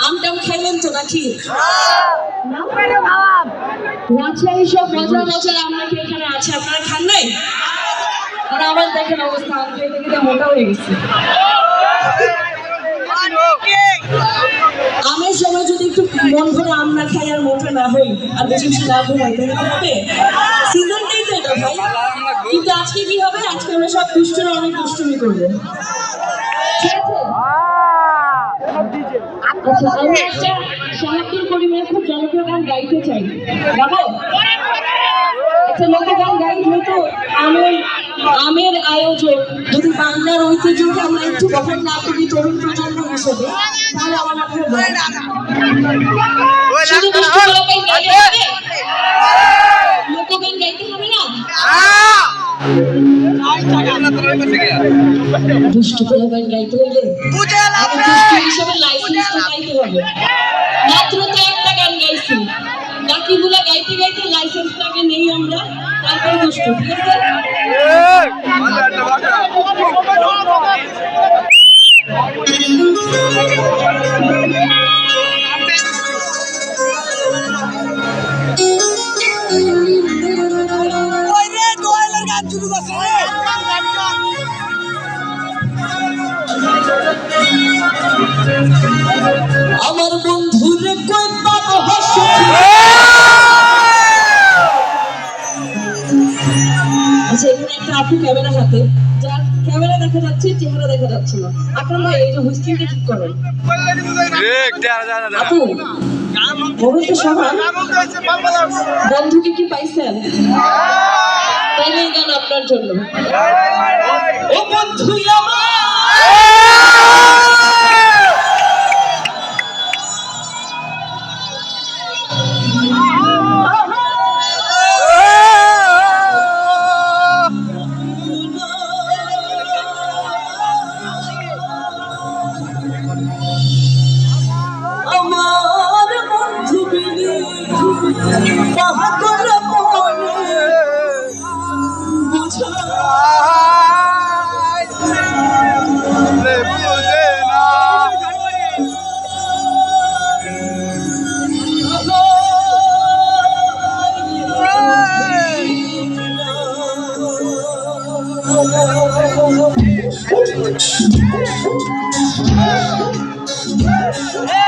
আমটাম খাইলেন তো নাকি? রাজশাহী সব মজার মজার আমরা কি এখানে আছে, আপনারা খান নাই? আর আমার দেখেন অবস্থা, আম খেতে খেতে মোটা হয়ে গেছে। আমের সময় যদি একটু মন ভরে আম না খাই আর মোটা না হই আর বেশি বেশি না ঘুমাই তাহলে কি হবে? সিজনটাই তো এটা ভাই। কিন্তু আজকে কি হবে? আজকে আমরা সব দুষ্টুরা অনেক দুষ্টুমি করবো, ঠিক আছে? আচ্ছা, আমি একটা শাহাবুল করিমের খুব জনপ্রিয় গান গাইতে চাই, গাবো? একটা লোকগান গাই, যেহেতু আমের আয়োজন, যদি বাংলার ঐতিহ্যকে আমরা একটু বহন না করি তরুণ প্রজন্ম হিসেবে, তাহলে আমার মনে হয় শুধু লোকগান গাইতে হবে, লোকগান গাইতে হবে না। দুষ্টু লোকগান গাইতে হইলে দুষ্টু হিসেবে লাইসেন্সটা পাইতে হবে। মাত্র তো একটা গান গাইছি, বাকিগুলা গাইতে গাইতে লাইসেন্সটাকে নেই আমরা, তারপরে দুষ্টু, ঠিক আছে? আমার বন্ধুরে কই পাবো হাসি, আচ্ছা এখানে একটা আপু ক্যামেরা হাতে, যার ক্যামেরা দেখা যাচ্ছে চেহারা দেখা যাচ্ছে না, আপনার ভাই এই যে হুইস্কিংটা ঠিক করেন। আপু মোবাইলটা সমান, বন্ধুকে কি পাইছেন? তাইলে এই গান আপনার জন্য। ও বন্ধু আমার বন্ধু বিনি পাগল মনে বুঝা Hey!